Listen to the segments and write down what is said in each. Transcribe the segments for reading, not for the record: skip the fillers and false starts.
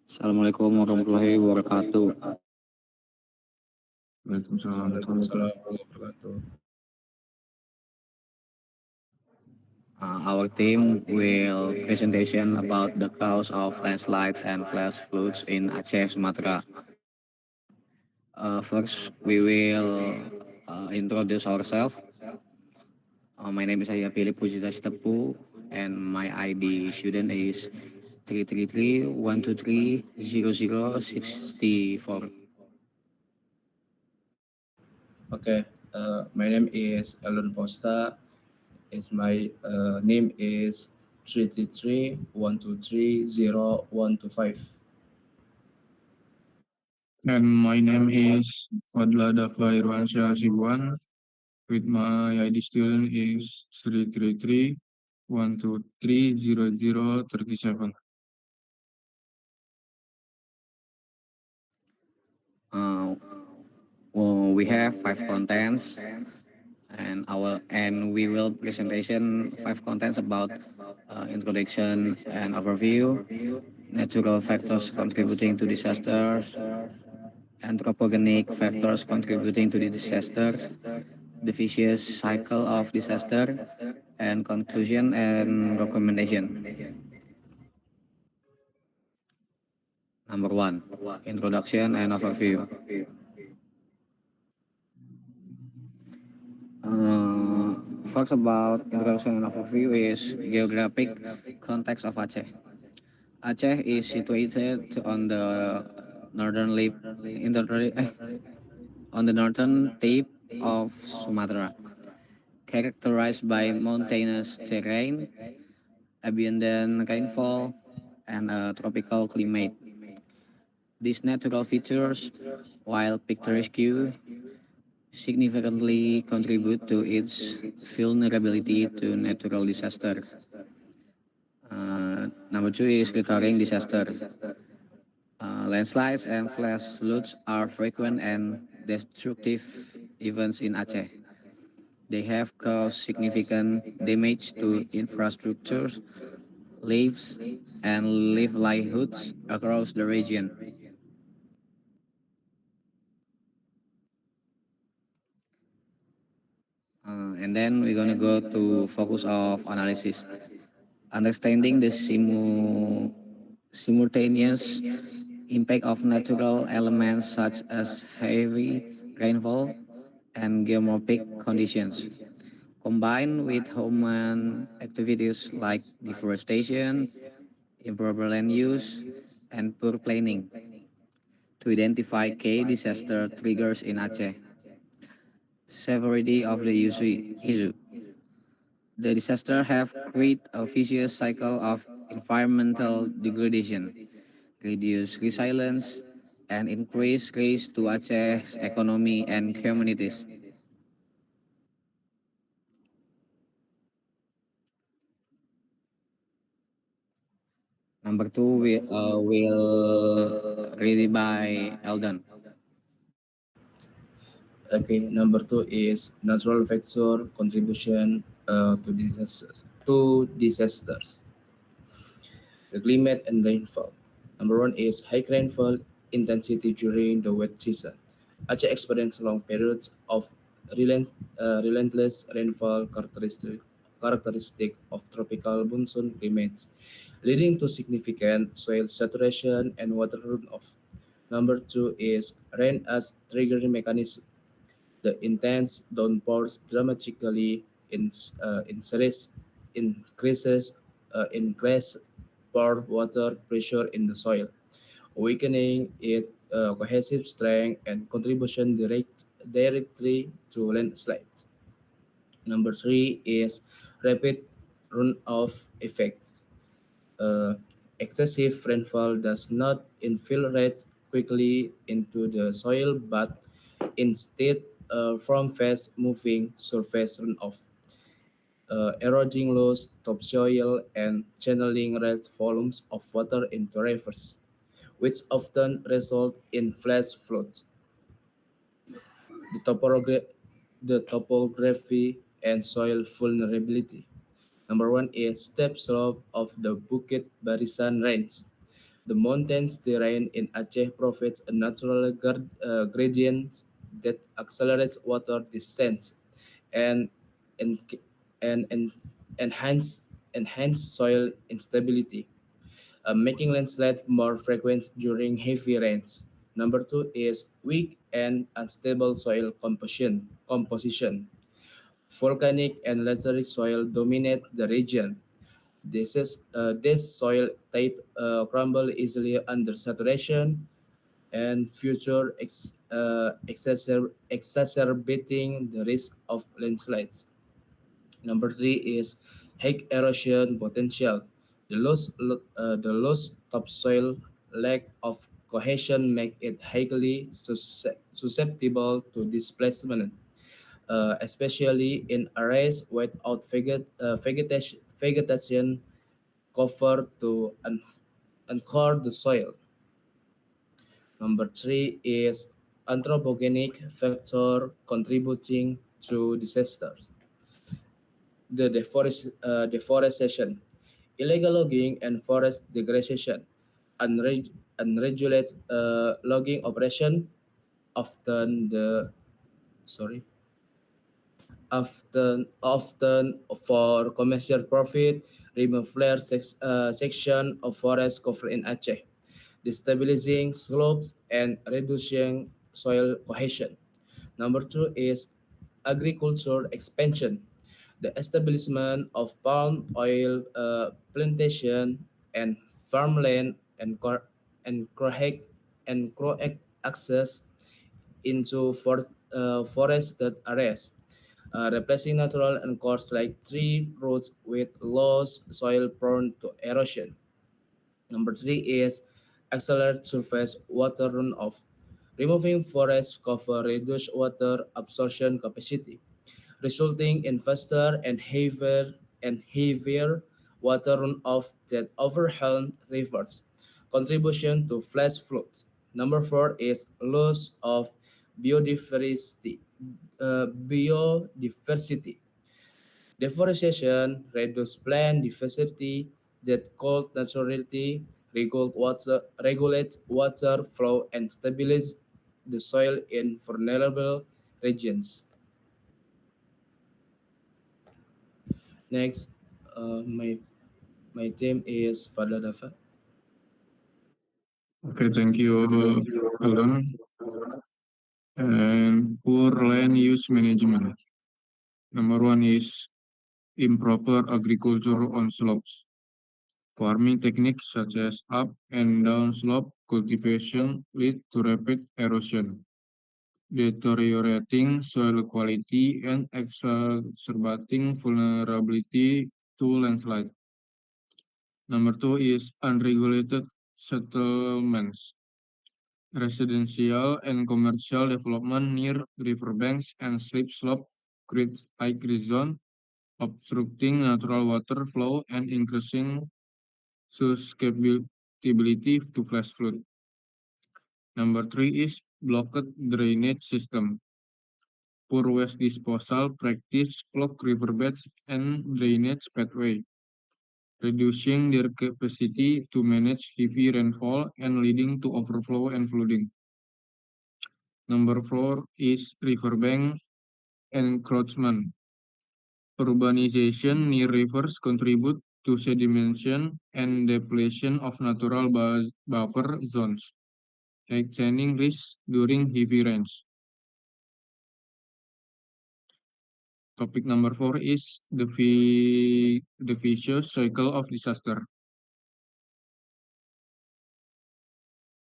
Assalamualaikum warahmatullahi wabarakatuh. Waalaikumsalam warahmatullahi Waalaikumsalam wabarakatuh. warahmatullahi wabarakatuh. Our team will presentation about the cause of landslides and flash floods in Aceh, Sumatra. First, we will introduce ourselves. My name is Aya Philip Pujita Stepu, and my ID student is 333-123-0064. Okay, my name is Elon Posta. Is my name is 333-123-0125. And my name is Fadla Dafa Irwansyah Sibuan. With my ID student is 333-123-0037. Uh, we have five contents, and we will presentation five contents about introduction and overview, natural factors contributing to disasters, anthropogenic factors contributing to the disaster, the vicious cycle of disaster, and conclusion and recommendation. Number one, introduction and overview. First about introduction and overview is geographic context of Aceh. Aceh is situated on the northern lip in the on the northern tip of Sumatra, characterized by mountainous terrain, abundant rainfall, and a tropical climate. These natural features, while picturesque, significantly contribute to its vulnerability to natural disaster. Number two is recurring disaster. Landslides and flash floods are frequent and destructive events in Aceh. They have caused significant damage to infrastructures, lives, and livelihoods across the region. And then we're gonna go to focus of analysis, understanding the simultaneous impact of natural elements such as heavy rainfall and geomorphic conditions, combined with human activities like deforestation, improper land use, and poor planning, to identify key disaster triggers in Aceh. Severity of the issue. The disaster have created a vicious cycle of environmental degradation, reduced resilience, and increased risk to Aceh's economy and communities. Number two will read by Eldon. Okay, number two is natural factor contribution to disasters. The climate and rainfall. Number one is high rainfall intensity during the wet season. Aceh experienced long periods of relentless rainfall characteristic of tropical monsoon climates, leading to significant soil saturation and water runoff. Number two is rain as triggering mechanism. The intense downpours dramatically increases increase pour water pressure in the soil, weakening its cohesive strength and contribution directly to landslides. Number three is rapid runoff effect. Uh, Excessive rainfall does not infiltrate quickly into the soil but instead from fast-moving surface runoff, eroding loose topsoil and channeling large volumes of water into rivers, which often result in flash floods. The, the topography and soil vulnerability. Number one is steep slope of the Bukit Barisan Range. The mountains terrain in Aceh provides a natural gradient that accelerates water descent and and and enhance enhance soil instability, making landslides more frequent during heavy rains. Number two is weak and unstable soil composition. Volcanic and lateritic soil dominate the region. This soil type crumble easily under saturation and exacerbating the risk of landslides. Number three is high erosion potential. The loose topsoil, lack of cohesion make it highly susceptible to displacement, especially in areas without vegetation cover to anchor the soil. Number three is anthropogenic factor contributing to disasters. Deforestation, illegal logging and forest degradation, unregulated logging operation, often the sorry often for commercial profit, remove section of forest cover in Aceh, destabilizing slopes and reducing soil cohesion. Number two is agriculture expansion, the establishment of palm oil plantation and farmland and correct access into forested areas, replacing natural anchors like tree roots with loose soil prone to erosion. Number three is accelerate surface water runoff. Removing forest cover reduce water absorption capacity, resulting in faster and heavier water runoff that overwhelm rivers. Contribution to flash floods. Number four is loss of biodiversity. Biodiversity. Deforestation reduces plant diversity that could naturally regulates water flow and stabilize the soil in vulnerable regions. Next, my team is Fadla Dafa. Okay, thank you, Alan. And poor land use management. Number one is improper agriculture on slopes. Farming techniques such as up and down slope cultivation lead to rapid erosion, deteriorating soil quality and exacerbating vulnerability to landslide. Number two is unregulated settlements. Residential and commercial development near riverbanks and steep slope creates high risk zone, obstructing natural water flow and increasing susceptibility to flash flood. Number three is blocked drainage system. Poor waste disposal practice clog riverbeds and drainage pathway, reducing their capacity to manage heavy rainfall and leading to overflow and flooding. Number four is riverbank encroachment. Urbanization near rivers contribute to sedimentation and depletion of natural buffer zones, heightening risks during heavy rains. Topic number four is the vicious cycle of disaster.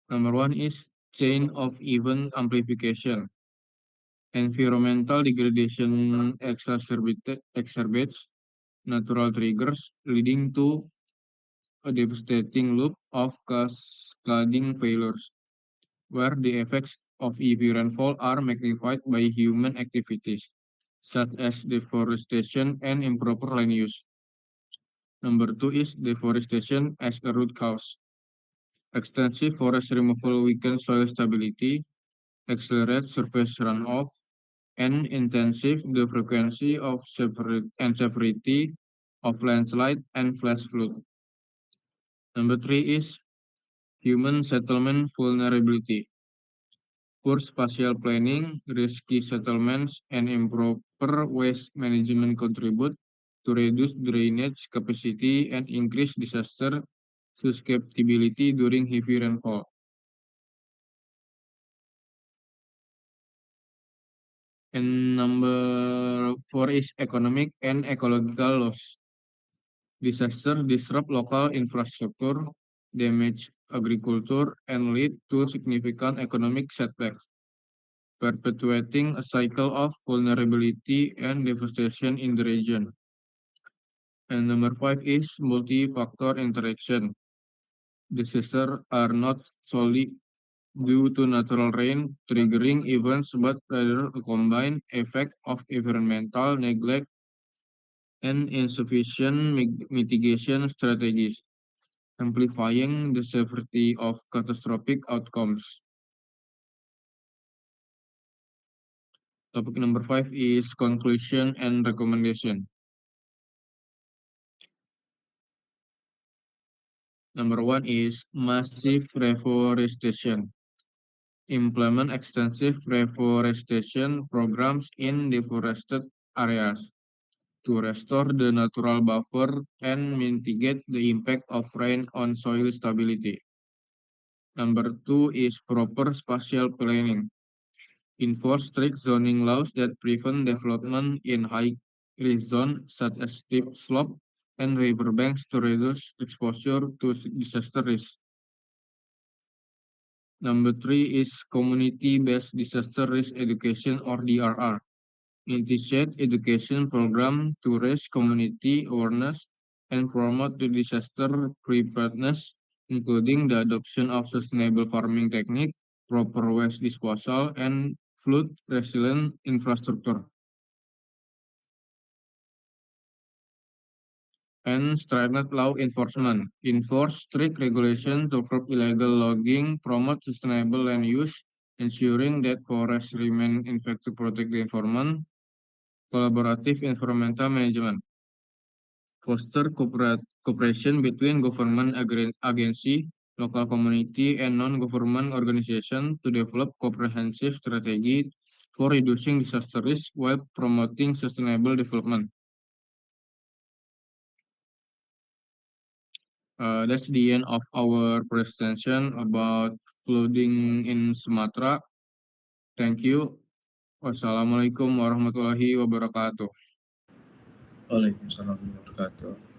Number one is chain of event amplification. Environmental degradation exacerbates natural triggers, leading to a devastating loop of cascading failures, where the effects of heavy rainfall are magnified by human activities, such as deforestation and improper land use. Number two is deforestation as a root cause. Extensive forest removal weakens soil stability, accelerates surface runoff, and intensive the frequency of severity of landslide and flash flood. Number three is human settlement vulnerability. Poor spatial planning, risky settlements, and improper waste management contribute to reduce drainage capacity and increase disaster susceptibility during heavy rainfall. And number 4 is economic and ecological loss. Disasters disrupt local infrastructure, damage agriculture, and lead to significant economic setbacks, perpetuating a cycle of vulnerability and devastation in the region. And number 5 is multi-factor interaction. Disasters are not solely due to natural rain triggering events, but rather a combined effect of environmental neglect and insufficient mitigation strategies, amplifying the severity of catastrophic outcomes. Topic number 5 is conclusion and recommendation. Number 1 is massive reforestation. Implement extensive reforestation programs in deforested areas to restore the natural buffer and mitigate the impact of rain on soil stability. Number 2 is proper spatial planning. Enforce strict zoning laws that prevent development in high-risk zones such as steep slope and riverbanks to reduce exposure to disaster risk. Number 3 is community-based disaster risk education or DRR. Initiate education program to raise community awareness and promote the disaster preparedness, including the adoption of sustainable farming technique, proper waste disposal, and flood resilient infrastructure. And stringent law enforcement. Enforce strict regulation to curb illegal logging, promote sustainable land use, ensuring that forests remain intact to protect the environment. Collaborative environmental management. Foster cooperation between government agency, local community, and non-government organizations to develop comprehensive strategy for reducing disaster risk while promoting sustainable development. That's the end of our presentation about flooding in Sumatera. Thank you. Wassalamualaikum warahmatullahi wabarakatuh. Waalaikumsalam warahmatullahi wabarakatuh.